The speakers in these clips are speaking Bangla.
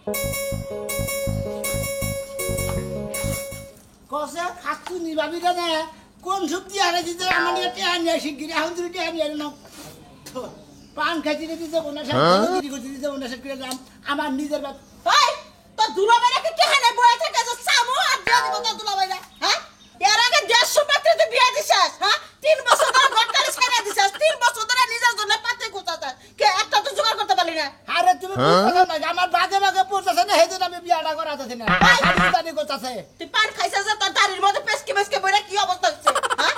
কসে খাচ্ছু নিবাবি না কোন শক্তি হারে দিতে আমার নিয়ে টেহা নিয়ে শিগগিরি এখন তুমি টেহা নিয়ে না পান খাইতে দিতে ওনার সাথে করতে দিতে ওনার সাথে করে দাম আমার নিজের বাপ এই তো দুলাভাইরা কি টেহা নেই বয়ে থাকে যে সামু আর দিয়ে দিব তো দুলাভাইরা হ্যাঁ এর আগে 150 পাত্রে তুই বিয়ে দিছাস হ্যাঁ 3 বছর ধরে ঘরটারে ছেড়ে দিছাস 3 বছর ধরে নিজের জন্য পাত্রে গোছাতাস কে একটা তো জোগাড় করতে পারলি না আরে তুমি বুঝছো না আমার বাগে বাগে পড়তেছে না হেদিন আমি বিয়াটা করাতেছি না আমি জানি কোথাছে তুই পান খাইছাস যে তোর দাড়ির মধ্যে পেস্কে বইরা কি অবস্থা হচ্ছে হ্যাঁ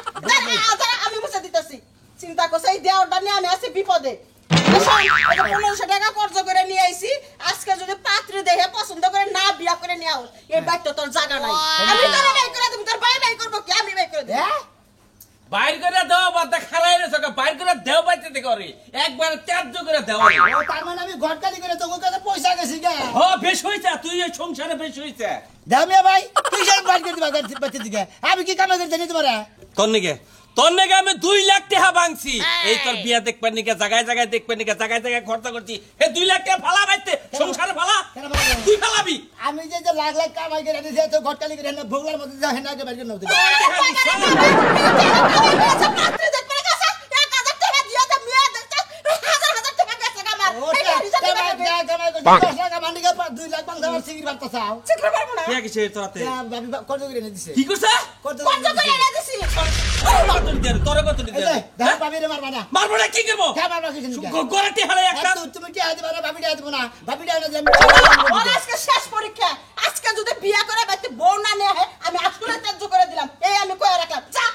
দাঁড়া আমি মুছে দিতেছি চিন্তা করছ এই দেওয়াটা নিয়ে আমি আছি বিপদে 1500 টাকা খরচ করে নিয়ে আইছি আজকে যদি পাত্রী দেখে পছন্দ করে না বিয়া করে নিয়াও এই বাইকটা তোর জায়গা নাই আমি তোর বাই করে তুমি তোর বাই করব কি আমি বাই করে দেব বাইর করে দাও বাদা খালাই রে সকা বাইর করে দেও বাইতে করে একবার ত্যায্য করে দাও ও তার মানে আমি ঘরকালি করে তোর কাছে পয়সা গেছি গে ও বেশ হইছে তুই এই সংসারে বেশ হইছে দামিয়া ভাই তুই সব বাদ করে দিবা বাচ্চা দিকে আমি কি কাম করতে জানি তোমারে তোর নাকি আমি 2 লাখ টাকা ভাঙছি এই তোর বিয়া দেখবার নিকে জায়গায় জায়গায় দেখবার নিকে জায়গায় জায়গায় খরচ করছি হে 2 লাখ টাকা ফালা বাইতে সংসারে ফালা তুই ফালাবি আমি যে লাখ লাখ কামাই করে দিছি তো ঘটকালি করে না ভোগলার মধ্যে যা হেনা কে বাইরে নতে পাত্রী দেখবে কাছে 1000 টাকা দিয়া দে মিয়া দেখছ 1000 টাকা গেছে আমার কামাই করে 10 লাখ মানি কে 2 লাখ 5 হাজার সিগরি বাড়তা চাও চিকরা পারবো না কে কিছে তোরাতে বাবি কত করে এনে দিছে কি করছ কত করে এনে দিছি তোরে কত দিতে দাও বাবি রে মারবা না মারবো না কি করব কে মারবা কিছু না গোরাটি হালে একটা তুমি কি আইতে পারো বাবি আইতে না বাবি আইতে যাবে আজকে শেষ পরীক্ষা আজকে যদি বিয়া করে বাইতে বউ না নেয় আমি আসলে ত্যায্য করে দিলাম এই আমি কই রাখলাম যা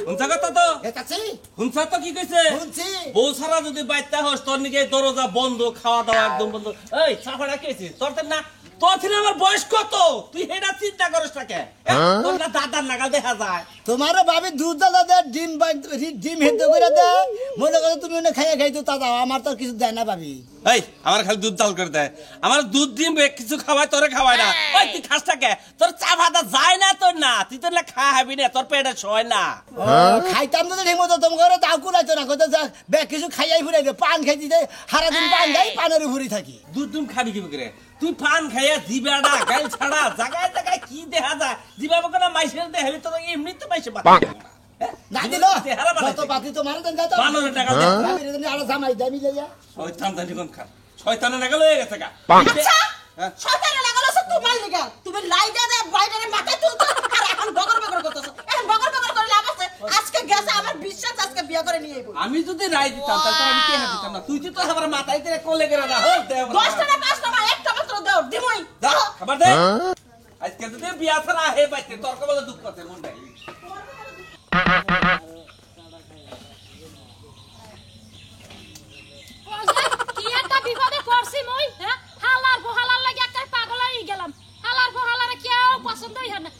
হুনছা কথা তো এটাছি হুনছা তো কি কইছে শুনছি বউ সারা যদি বাইতে হস তোর নিকে দরজা বন্ধ খাওয়া দাওয়া একদম বন্ধ এই চাপাড়া কেছি তোর না তোর থেকে আমার বয়স কত তুই হেডা চিন্তা করিস না কে তোর না দাদার নাগাল দেখা যায় তোমার বাবি দুধ দাদা দে ডিম হেদ্দ করে দে মনে করো তুমি ওনে খাইয়া খাইতো তা দাও আমার তো কিছু দেয় না বাবি এই আমার খালি দুধ ডাল করে দেয় আমার দুধ ডিম কিছু খাওয়ায় তোরে খাওয়ায় না ওই তুই খাস কে তোর চা ভাতা যায় না তোর না তুই তোর না খা হাবি না তোর পেটে শয় না খাইতাম তো ঠিক মতো তোমার ঘরে তাও কুলাইতো না কত কিছু খাইয়াই ফুরাই দে পান খাই দিতে সারাদিন পান খাই পানের উপরই থাকি দুধ ডিম খাবি কি করে তুই পান খাইয়া জিবাড়া গাল ছাড়া জায়গায় জায়গায় কি দেখা যায় জিবাব করে মাইসের দে হেলি তোর এমনি তো মাইসে বাতা না দিল কত পাতি তো মারে দেন যাতো 12 টাকা দে বাবির জন্য আরো জামাই দামি লইয়া শয়তান জানি কোন খা শয়তানের নাগাল হয়ে গেছে গা আচ্ছা শয়তানে লাগালো সব তোমার লাগা তুমি লাইগা দে বাইরে মাথা তুলতো আর এখন বগর বগর করতেছ এখন বগর বগর করে লাভ আছে আজকে গেছে আমার বিশ্বাস আজকে বিয়া করে নিয়ে আইবো আমি যদি রাই দিতাম তাহলে আমি কি দিতাম না তুই তো আমার মাথায় তেরে কোলে করে না হল দে 10 টাকা 5 টাকা একটা মাত্র দাও দিমই দাও খাবার দে আজকে যদি বিয়া ছাড়া হে বাইতে তোর কবলে দুঃখ করতে মন নাই কি একটা বিপদে পড়ছি মই হ্যাঁ হালার বহালার লাগি একটা পাগল হয়ে গেলাম হালার বহালারে কেউ পছন্দই হয় না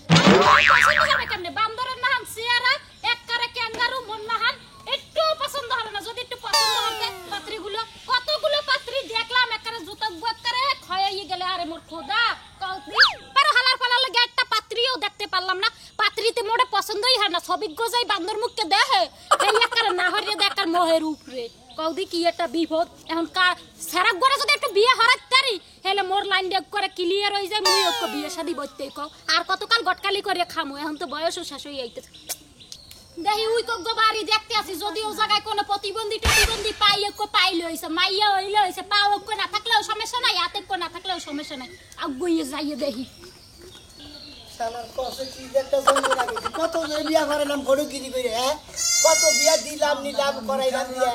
পছন্দ হবে কেমনে বান্দরের নাহান সিয়ারা এককারে ক্যাঙ্গারু মন নাহান একটু পছন্দ হবে না যদি একটু পছন্দ হতে পাত্রীগুলো কতগুলো পাত্রী দেখলাম এককারে জুতা এককারে খয়াই গেলে আরে মোর খোদা কলতি পারো হালার পালার লাগি একটা পাত্রীও দেখতে পারলাম না পাত্রীতে মোড়ে পছন্দই হয় না সবিজ্ঞ যাই বান্দর মুখকে দেখে এই এককারে না হরিয়ে দেখ আর মোহের উপরে কৌদি কি একটা বিপদ এখন সারাক ঘরে যদি একটু বিয়ে হরাতে পারি হেলে মোর লাইন দেখ করে ক্লিয়ার হয়ে যায় মুই ওকে বিয়ে শাদি বইতে কও আর কতকাল গটকালি করে খামু এখন তো বয়সও শেষ হয়ে আইতেছে দেহি উই কো বাড়ি দেখতে আসি যদি ও জায়গায় কোনো প্রতিবন্ধী পাই একো পাইলে হইছে মাইয়া হইলে হইছে পাও একো না থাকলেও সমস্যা নাই হাতে একো না থাকলেও সমস্যা নাই আগুইয়ে যাইয়ে দেহি সালার কসে কি একটা জন্য লাগে কত বিয়া করালাম গড়ু গিরি করে হ্যাঁ কত বিয়া দিলাম নিলাম করাইলাম দিয়া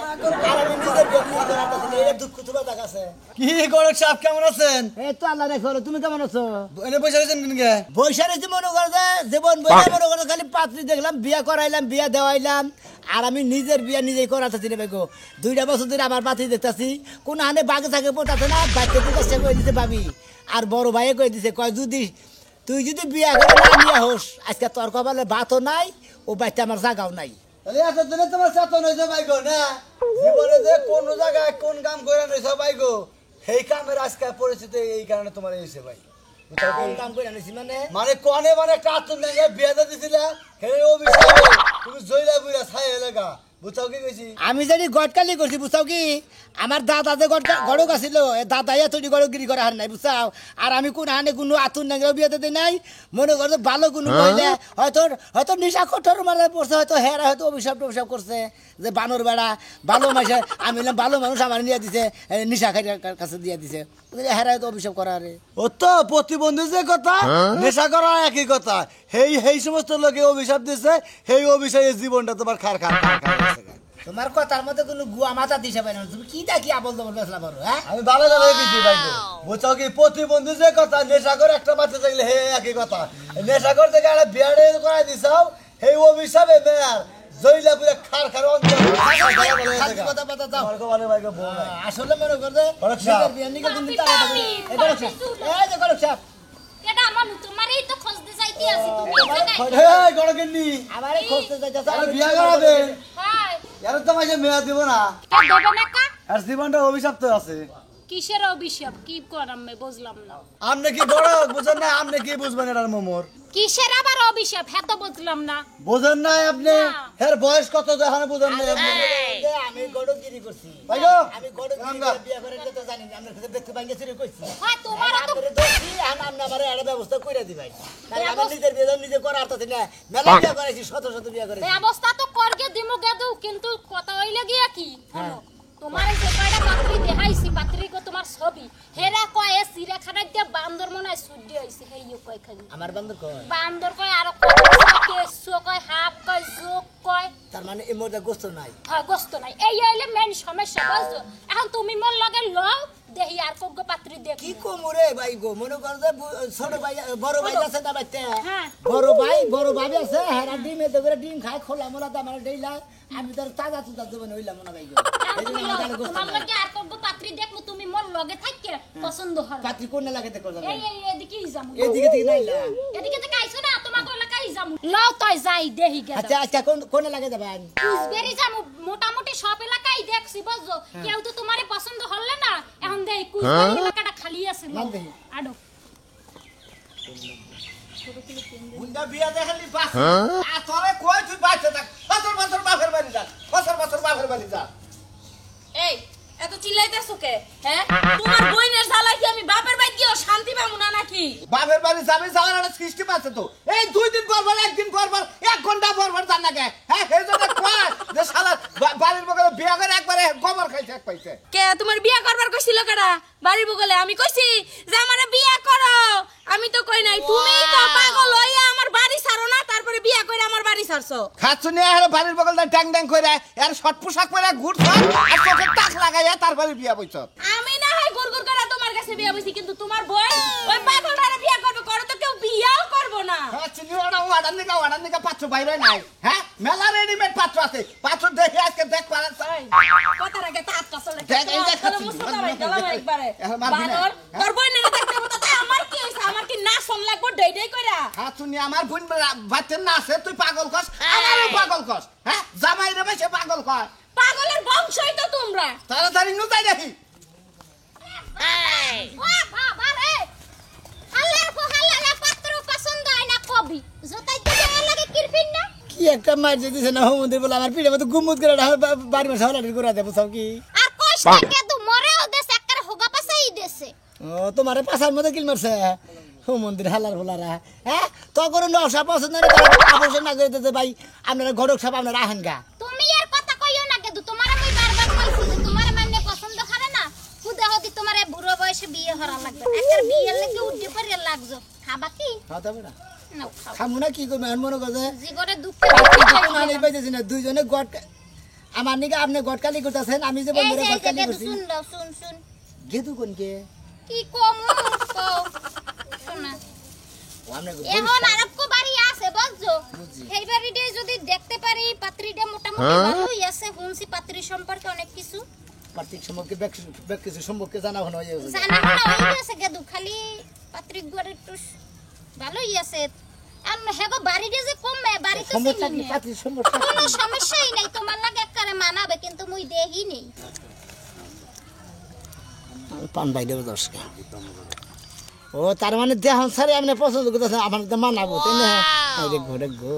আর আমি নিজে বিয়া করাতেছি এর দুঃখ তুলা দেখাছে কি গড়ক সাহেব কেমন আছেন এই তো আল্লাহ রেখো তুমি কেমন আছো এনে পয়সা দিয়েছেন কিনকে বৈশারে যে মনে করে যে জীবন বৈশা মনে করে খালি পাত্রী দেখলাম বিয়া করাইলাম বিয়া দেওয়াইলাম আর আমি নিজের বিয়া নিজেই করাতেছি রে বেগো 2টা বছর ধরে আমার পাত্রী দেখতেছি কোন হানে বাগে থাকে পড়াতে না বাচ্চা কাছে কই দিতে ভাবি আর বড় ভাইয়ে কই দিছে কয় যদি তুই যদি বিয়া করে না নিয়া হোস আজকে তোর কপালে ভাতও নাই ও বাচ্চা আমার জাগাও নাই তাহলে এত দিনে তোমার চেতন হয়েছে ভাইগো না জীবনে যে কোন জায়গায় কোন কাম করে রয়েছে ভাইগো সেই কামের আজকে পরিস্থিতি এই কারণে তোমার হয়েছে ভাই কোন কাম করে আনিছি মানে কনে মানে কাতুন বিয়ে দিয়েছিলে সেই অভিশাপে তুমি জয়লা বুইরা ছাই এলাকা বুঝছাও কি কইছি আমি জানি গটকালি করছি বুঝছাও কি আমার দাদা যে গড়ক আছিল দাদাই এতটি গড়গিরি করা হার নাই বুঝছাও আর আমি কোন হানে কোনো আতুর নাঙ্গেও বিয়েতে দিই নাই মনে করছে ভালো কোনো কইলে হয়তো হয়তো নিশা কঠোর মানে পড়ছে হয়তো হেরা হয়তো অভিশাপ টভিশাপ করছে যে বানর বেড়া ভালো মাসে আমি বললাম ভালো মানুষ আমার নিয়ে দিছে নিশা খাই কাছে দিয়ে দিছে হেরা হয়তো অভিশাপ করা রে ও তো প্রতিবন্ধী যে কথা নেশা করা একই কথা সেই সমস্ত লোকে অভিশাপ দিছে সেই অভিশাপের জীবনটা তোমার খার খার খার খার হয়েছে গা। তোমার কথার মধ্যে কোনো গুয়া মাথা দিছে পাই না তুমি কি দেখি আবল দবল বেসলা পারো হ্যাঁ আমি ভালো জানাই দিচ্ছি ভাই বুঝছাও কি প্রতিবন্ধী যে কথা নেশা করে একটা বাচ্চা থাকলে হে একই কথা নেশা করতে গেলে একটা বিয়ারে করাই দিছাও সেই অভিশাপে মেয়ার জইলা পুরো খার খার অঞ্চল কথা কথা দাও আসলে আসলে মনে করছে গড়ক সাহেব। নিজের বিয়ে নিকে তুমি তাড়াতাড়ি এই গড়ক সাহেব, এই যে গড়ক সাহেব, কেডা মানু তোমারই তো খোঁজতে চাইতে আছি তুমি জানাই হে গড়কেননি আমারে খুঁজতে যাইতাছে আরে বিয়া করাবে হাই এর তো মাঝে মেয়া দিব না কে দেবে না কা আর জীবনটা অভিশাপ তো আছে কিসের অভিশাপ কি করাম আমি বুঝলাম না আপনি কি বড় বুঝেন না আপনি কি বুঝবেন এটার মোমর কিসের আবার অভিশাপ হ্যাঁ তো বুঝলাম না বুঝেন না আপনি এর বয়স কত দেখানে বুঝেন না আপনি আমি গড়গিরি করছি ভাই গো আমি গড়গিরি বিয়ে করে তো জানি না আমরা কাছে দেখতে বাইঙ্গে চুরি কইছি হয় তোমার তো আমারে দোষী আর আমরা আমারে একটা ব্যবস্থা কইরা দি ভাই তাহলে আমি নিজের বিয়ে নিজে করার তো না মেলা বিয়ে করেছি শত শত বিয়ে করেছি ব্যবস্থা তো করগে দিমু গেদু কিন্তু কথা হইলে গিয়া কি হলো তোমার এই যে কয়টা পাত্রী দেখাইছি পাত্রী কো তোমার ছবি হেরা কয় এ চিড়িয়াখানায় দিয়ে বান্দর মনে হয় সুড্ডি হইছে হেইও কয় খালি আমার বান্ধব কয় বান্দর কয় আর কয় কেসু কয় হাফ কয় জোক কয় তার মানে এই মধ্যে গোস্ত নাই হয় গোস্ত নাই এই হইলে মেন সমস্যা বুঝছো এখন তুমি মোর লগে লও দেহি আর কোগো পাত্রী কি দেখি কোমরে ভাই গো মনে কর যে ছোট ভাই বড় ভাই আছে না বাইতে হ্যাঁ। বড় ভাই আছে হেরা ডিম এত করে ডিম খায় খোলা মোলা দাম আর ডেইলা আমি তোর তাজা তুজা দেব না হইলাম না ভাই গো এই জন্য আমার গালে গোস্ত তোমার নাই লগে আর কোগো পাত্রী দেখমু তুমি মোর লগে থাকি পছন্দ হয় পাত্রী কোন লাগে দেখো যাবে এই এদিকেই যামু এদিকে থেকে নাইলা এদিকে তো কাইছো না তোমাকে এলাকায় যামু লও তই যাই দেহি গে আচ্ছা আচ্ছা কোন লাগে যাবেন কুচবেরি যামু মোটামুটি সব এলাকায় দেখছি বুঝছো কেউ তো তোমারে পছন্দ হলে না এখন দেই কুচবেরি এলাকাটা খালি আছে নাম দেহি। আডো বুন্দা বিয়া দেখালি বাস আর তোরে কই তুই বাইতে থাক বছর বছর বাপের বাড়ি যা বছর বছর বাপের বাড়ি যা এই এত চিল্লাইতেছো কে হ্যাঁ তোমার বইনের জ্বালা কি আমি বাপের বাড়ি গিয়েও শান্তি পাবো না নাকি বাপের বাড়ি যাবে যাওয়ার একটা সিস্টেম আছে তো এই 2 দিন পর পর একদিন পর পর 1 ঘন্টা পর পর জান না কে হ্যাঁ এই জন্য কয় যে শালা বাড়ির বগলে বিয়া করে একবারে গোবর খাইছে এক পাইছে কে তোমার বিয়া করবার কইছিল কেডা বাড়ির বগলে আমি কইছি যে আমারে বিয়া করো আমি তো কই নাই তুমি তো পাগল হইয়া আমার বাড়ি ছাড়ো না তারপরে বিয়া করে আমার বাড়ি ছাড়ছো খাচ্ছু নিয়ে আর বাড়ির বগলটা ট্যাং ট্যাং করে আর শর্ট পোশাক পরে ঘুরছ আর চোখে টাক লাগাইয়া তারপরে বিয়া বইছ আমি না হয় গুড়গুড় করে তোমার কাছে বিয়া বইছি কিন্তু তোমার বই ওই পাগলটারে বিয়া করবে করো তো কেউ বিয়াও করবো না খাচ্ছু নিয়ে ওড়ার নিকা পাত্র বাইরে নাই হ্যাঁ মেলা রেডিমেড পাত্র আছে পাত্র দেখে আজকে দেখ পারা চাই কথার আগে তাত কাছলে দেখ, এই দেখ, চলো মুস্তাফা ভাই গেলাম একবারে এখন মারবি না, বানর হ্যাঁ? তোর বই নিয়ে দেখতে মতো তাই আমার কি হইছে আমার কি না শোন লাগবো ডেই ডেই কইরা খাচ্ছু নিয়ে আমার বোন বাচ্চার না আছে তুই পাগল কস আমারও পাগল কস হ্যাঁ জামাই রে সে পাগল কয় পাগলের বংশই তো তোমরা তাড়াতাড়ি নুতাই দেখি ও বাবা রে হালার কো হালার পাত্র পছন্দ হয় না কবি জতাই তো লাগে কিরপিন না কি একটা মার দিতেছে না মন্দির বলে আমার পিঠে মতো গুমুত করে বাড়ি মাসে হলাটি করে দেবো সব কি আর কষ্ট কে তো মরেও দেশে একবার হোগা পাছাই দেশে ও তোমারে পাশার মধ্যে কিল মারছে ও মন্দির হালার হোলারা হ্যাঁ তখন নশা পছন্দ অবশ্যই না করে দিতে ভাই আপনারা ঘটক সব আপনারা আহেন গা তুমি এর কথা কইও না কেদু তোমারে মই বারবার কইছি যে তোমারে মানে পছন্দ করে না খুদা হদি তোমারে বুড়ো বয়সে বিয়ে হরা লাগবে একবার বিয়ে লাগি উঠে পড়ে লাগজো খাবা কি খাওয়া যাবে না নাও খাও খামু না কি করবো আমি মনে করছে জীবনে দুঃখ পাইতেছি না দুইজনে গট আমার নিকে আপনি গটকালি করতেছেন আমি যে এই বন্ধুরা যে গটকালি কেদু করছি শুন দাও শুন গেদু কোনকে কি কম কও শোনা ও আপনি এখন আরবকো বাড়ি আছে বুঝছো এই বাড়িতে যদি দেখতে পারি পাত্রীটা মোটামুটি ভালোই আছে হুনসি পাত্রী সম্পর্কে অনেক কিছু পার্থিক সম্পর্কে কিছু সম্পর্কে জানা হয়ে যাবে জানা না হয়ে গেছে গেদু খালি পাত্রী ঘরে একটু ভালোই আছে আর হেগো বাড়িতে যে কমবে বাড়ি তো সমস্যা কি চিনি না। পার্থিক সমস্যা কোনো সমস্যাই নাই তোমার লাগে একবারে মানাবে কিন্তু মুই দেহি নেই পান বাই দেবো 10 টা ও তার মানে দেহ সারে আপনি পছন্দ করতেছেন আমার তো মানাবো তাই না দেখবো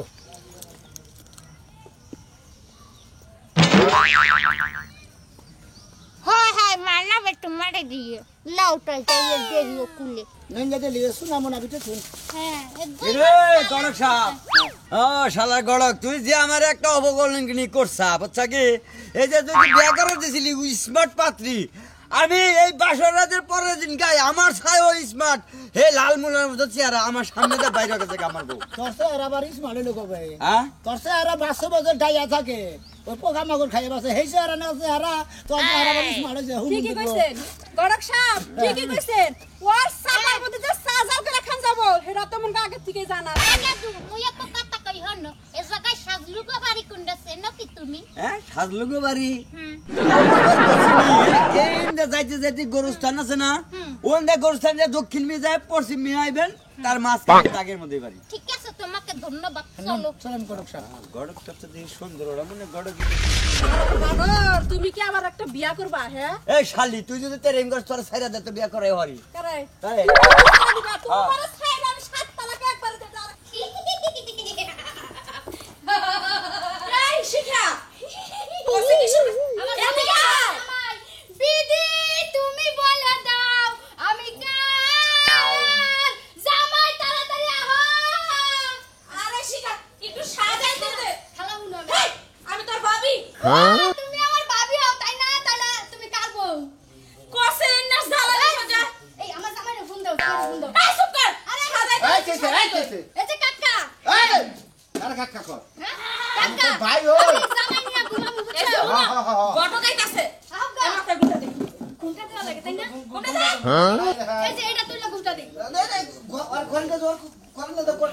পাঠাই দিয়ে লাউটাই তাইলে দেরিও কুলে নইলে দিলি শোনা মনা বিটে শুন হ্যাঁ রে গড়ক সাহেব ও শালা গড়ক তুই যে আমার একটা অবকলঙ্কিনী করছা বুঝছা কি এই যে তুই বিয়া করে দিছিলি স্মার্ট পাত্রী আমি এই বাসর রাতের পরের দিন গাই আমার ছায় ওই স্মার্ট হে লাল মুলার মতো চেহারা আমার সামনে দিয়ে বাইরে গেছে আমার বউ তোর সে আর আবার ইস মারে লোক হবে হ্যাঁ তোর সে আর 500 বছর ডাইয়া থাকে ওই পোকা মাগুর খাইয়া বাসে হেই সে আর না সে আর তো আর আবার ইস মারে যে হুম ঠিকই কইছেন গড়ক সাহেব ঠিকই কইছেন ওর সাপার মধ্যে যে সাজাও করে খান যাব হেরা তো মন আগে থেকে জানা দাদু মুই তো কথা কই হন এ জায়গায় সাজলু গো বাড়ি কোনটা চেন কি তুমি হ্যাঁ সাজলু গো বাড়ি হুম এই যাইতে যাইতে গরুস্থান আছে না ওখানে গরুস্থান যে দক্ষিণ মেয়ে যায় পশ্চিম মেয়ে আইবেন তার মাঝখানে দাগের মধ্যে বাড়ি ঠিক আছে তোমাকে ধন্যবাদ চলো সালাম করক সাহেব গড়ক সবচেয়ে দেখি সুন্দর ওরা মনে গড়ক বানর তুমি কি আবার একটা বিয়া করবা হ্যাঁ এই শালি তুই যদি তেরেম করছ তোর ছাইরা দে তো বিয়া করে হরি করে তাই তোমার ছাইরা আমি 7 তালাকে একবার দে এই শিখা ওসে কি শুনে আমার দিদি তুমি বলে দাও আমি কার জামাই তাড়াতাড়ি আহো আরে শিখা একটু সাজাই দে খালা উনো আমি তোর ভাবি তুমি আমার ভাবি হও তাই না তাহলে তুমি কার বউ কসে না জ্বালা মজা এই আমার জামাইরে ফোন দাও ফোন দাও এই চুপ কর আরে সাজাই দে এই কেছে এই যে কাকা এই আর কাকা কর কাকা ভাই ওই জামাই নিয়া ঘুমাবো এই বুঝছো যে গটো গাইতাছে আহগা আমাকে গুটা দে কোনটা দেওয়া লাগে তাই না গুটা দে এই যে এটা তুইলা ঘুমটা দে আর কোনটা জোর কোনটা তো কর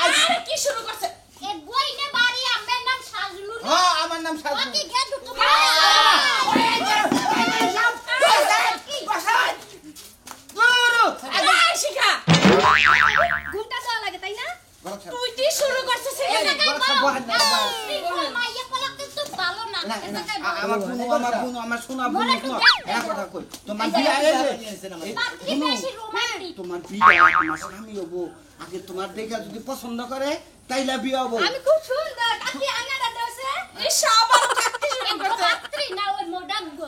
আরে কি শুরু করছে এ বইনে বাড়ি আমার নাম সাজলু হ্যাঁ আমার নাম সাজু ওকে গে ঢুকো এই শিখা ঘুমটা দেওয়া লাগে তাই না তুই কি শুরু করছিস এই এখানে জায়গায় বড় বড় বউ। বড় এই বউ, মাইয়া কলা কিন্তু ভালো না এই জায়গায় বউ। আমার বুনো আমার শোনা মনে বুনো একটু শোনা দেখ। এক কথা কই তোমার বিয়া এই পাত্রী বেশি রোমান্টিক তোমার বিয়া তোমার স্বামী হবো আগে তোমার দেখা যদি পছন্দ করে তাইলে বিয়া হবো আমি খুব সুন্দর কাকি আনাটা দেছে এই সাবার কাটতে শুরু করছে পাত্রী না ওই মোডাক গো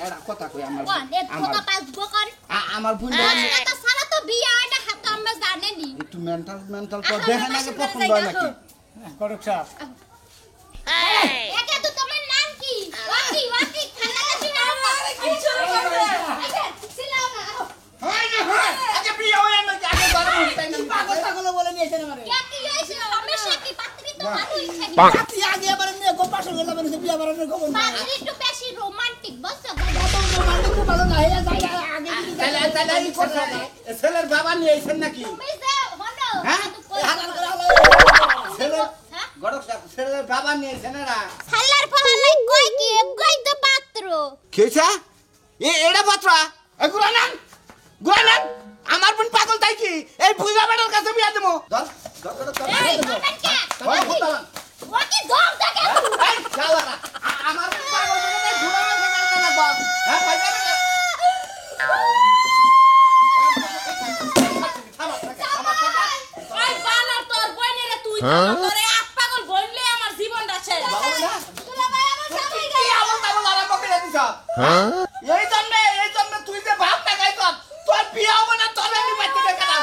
এরা কথা কই আমার কোন এ ফোকা পাস গো কর আমার বোন রাস্তা সারা তো বিয়া হয় না হাত আমরা জানে নি একটু মেন্টাল তো দেখেন আগে পছন্দ হয় নাকি করক সাহেব একে তো তোমার নাম কি ওয়াকি ওয়াকি খালা লাগি না আরে কি শুরু করছে ছিলাম না আগে বিয়া হয় না আগে বড় তাই না পাগল পাগল বলে নিয়েছেন আমারে কি হইছে সমস্যা কি পাত্রী তো ভালোই থাকে পাত্রী আগে আবার নিয়ে গো পাশে গেল মানে বিয়া বাড়ানোর খবর না পাত্রী একটু বেশি রোমান্টিক বুঝছো তো ভালো না হইয়া যায় আগে তাহলে এই কথা ছেলের বাবা নিয়ে আইছেন নাকি তুমি যে হলো হ্যাঁ তো কই হালাল করে হালাল ছেলে হ্যাঁ গড়ক সাহেব ছেলের বাবা নিয়ে আইছেন এরা হাল্লার পালাই কই কি কই তো পাত্র খেয়েছা এটা পাত্রা গুরানান আমার বোন পাগল তাই কি এই পূজা বেটার কাছে বিয়া দেবো এই বলবেন কে ওয়াকি দম দেখে আমার পাগল থেকে ঘুরানো না বাপ হ্যাঁ পাইবা না ওই বানর তোর বইনেরে তুই তোরে আট পাগল বইনলে আমার জীবনটা শেষ তুলা ভাই আমার জামাই কি আমল তামল আরম্ভ করে দিছ এই জন্য তুই যে ভাব না গাইছ তোর বিয়া হবে না তোর আমি বাচ্চা দেখা না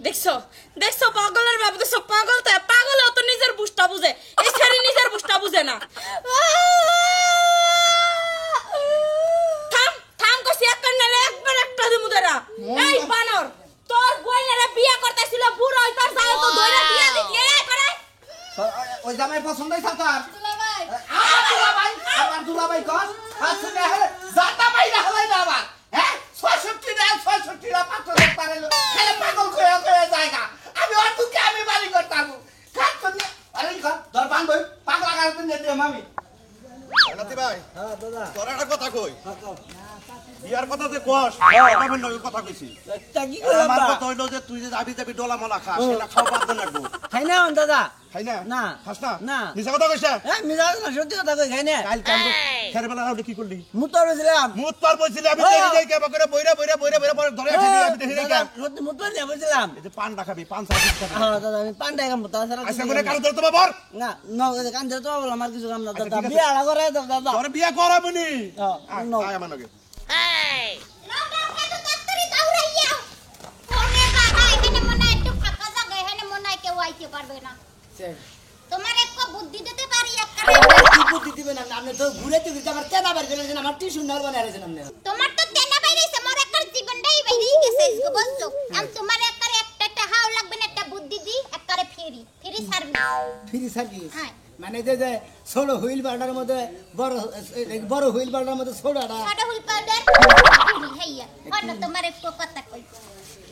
দেখছো পাগলের বাবু দেখছো পাগল তো পাগলও তো নিজের বুঝটা বুঝে এই ছেড়ে নিজের বুঝটা বুঝে না থাম কইছি একবার নালে একবার একটা দিমু দেরা এই বানর তোর বইনেরে বিয়ে করতেছিল বুড়ো ওই তোর যায় তো ধরে বিয়ে দিতি এই করে ওই জামাই পছন্দ হইছে তোর তুলা ভাই আমার দুলাভাই কস আচ্ছা না হলে জাতা বাইরা হলাই না আবার হ্যাঁ 66 না 500 পারেলো খালি পাগল কয়ে জায়গা আমি আর তুকে আমি বাড়ি করতাম কাট করে আরে কর ধর বান বই পাগলা গাড়িতে নিয়ে দে মামি নাতি ভাই হ্যাঁ দাদা তোর একটা কথা কই বিয়ার কথা যে কস আমার নয় কথা কইছি তা কি করলাম আমার বা? কথা হইলো যে তুই যে যাবি ডলা মলা খাস সেটা খাওয়া বাদ দেন লাগবো খাই না দাদা খাই না না। খাস না না। মিছা কথা কইছ হ্যাঁ মিজাজ না সত্যি কথা কই খাই না কাল কাম খেরে বেলা রাউন্ডে কি করলি মুতো বলছিলাম মুত পার বইছিলি আমি দেরি দেই কে বকরে বইরা পরে ধরে আসি আমি দেখি না দাদা, সত্যি মুতো নিয়ে বলছিলাম এই যে পান রাখাবি পান সাইজ খাবি হ্যাঁ দাদা আমি পান্ডা কাম মুতো ছাড়া আচ্ছা করে কাল ধরে তো বাবার না না কান ধরে তো বললাম আমার কিছু কাম না দাদা ঠিক আছে। বিয়া করে দাও দাদা তোর বিয়া করাবনি no. আয় আমার লগে লকডাউন তো তাড়াতাড়ি দৌড়াইয়া ওরে বাবা এখানে মনে হয় একটু ফাঁকা জায়গা এখানে মনে হয় কেউ আইতে পারবে না তোমার এক বুদ্ধি দিতে পারি একটা কি বুদ্ধি দিবেন আপনি? আপনি তো ঘুরে তো ঘুরতে আমার তেনা বাড়ি চলে গেছেন, আমার টিউশন নাল বানায় রেখেছেন আপনি। তোমার তো তেনা বাইরেছে মোর একবার জীবনটাই বাইরে গেছে বুঝছো আমি তোমার একবারে একটা হাও লাগবে না একটা বুদ্ধি দি একবারে ফ্রি সার্ভিস ফ্রি সার্ভিস হ্যাঁ। মানে যে ছোট হুইল বাল্ডার মধ্যে বড় হুইল বাল্ডার মধ্যে ছোটটা ছোট হুল পাউডার হেইয়া অন্য তোমার একটু কথা কই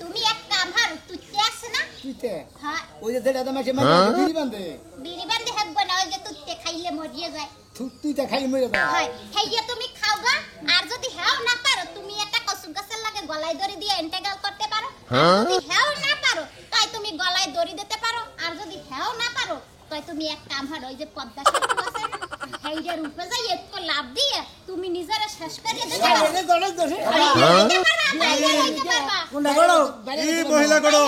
তুমি এক কাম হারু তুই আছে না তুইতে হ্যাঁ ওই যে যেটা তোমার সে বিড়ি বান্ধে বিড়ি বান্ধে হেব না ওই যে তুই খাইলে মরিয়ে যায় তুইতে খাই মরে যা হয় হেইয়া তুমি খাও গা আর যদি হেও না পারো তুমি একটা কসু গাছের লাগে গলায় দড়ি দিয়ে এন্টাগাল করতে পারো আর যদি হেও না পারো তাই তুমি গলায় দড়ি দিতে পারো আর যদি হেও না পারো তাই তুমি এক কাম হার ওই যে পদ্মা সেতু আছে না হেইডার উপরে যাই একটু লাভ দিয়ে তুমি নিজেরা শেষ করে দিতে পারো কোনটা বড় এই মহিলা গড়ো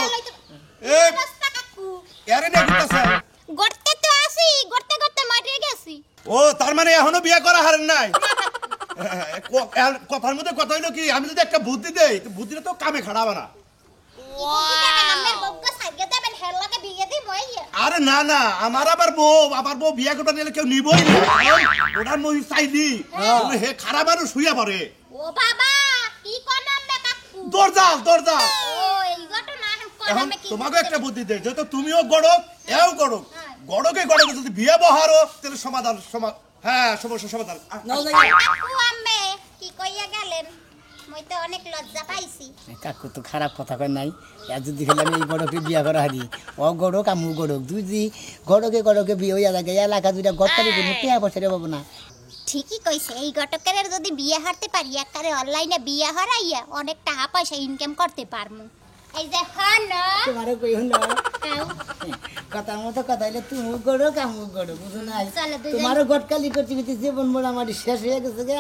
এ রাস্তা কাকু ইয়ারে দেখিতাছ গড়তে তো আসি গড়তে গড়তে মাঠে গেছি ও তার মানে এখনো বিয়া করা হারেন নাই কথার মধ্যে কথা হইলো কি আমি যদি একটা বুদ্ধি দেই তো বুদ্ধিটা তো কামে খাড়াবে না আরে না না আমার আবার বউ বিয়া করতে নিলে কেউ নিবই না ওটার মহি চাইলি হে খারাপ মানুষ শুয়ে পড়ে ও বাবা কি করলাম বে কাকু দরজা ও এই ঘটনা এখন এখন করলাম কি তোমাকে একটা বুদ্ধি দেই যেহেতু তুমিও গড়ক এও গড়ক গড়কে যদি বিয়ে বহারো তাহলে হ্যাঁ সমস্যা সমাধান কাকু আম্মে কি কইয়া গেলেন মই তো অনেক লজ্জা পাইছি কাকু তো খারাপ কথা কয় নাই আর যদি খেলে আমি এই গড়কে বিয়া করা হারি ও গড়ক আমু গড়ক দুই দি গড়কে বিয়ে হইয়া থাকে এলাকা দুইটা গড়তারি কোনো টিয়া পয়সা পাবো না ঠিকই কইছে এই ঘটকের যদি বিয়ে হারতে পারি একবারে অনলাইনে বিয়ে হারাইয়া অনেক টাকা পয়সা ইনকাম করতে পারমু এই যে হন তোমারও কই হলো কথার মতো কথা হইলে তুমি গড়ক আমু গড়ক বুঝো নাই চলো দুজন- তোমারও গটকালি করতে করতে জীবন মোড়ামারি শেষ হয়ে গেছে গা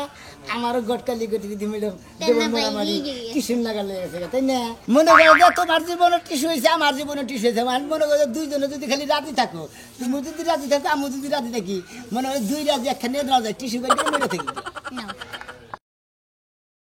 আমারও গটকালি করতে করতে ম্যাডাম জীবন মোড়ামারি টিসুন লাগালে গেছে গা, তাই না মনে করো যে তোমার জীবনে টিসু হয়েছে আমার জীবনে টিসু হয়েছে আমি মনে করো দুইজনে যদি খালি রাজি থাকো তুমি যদি রাজি থাকো আমি যদি রাজি থাকি মনে হয় দুই রাজি একখানে দেওয়া যায় টিসু করে মেরে থাকি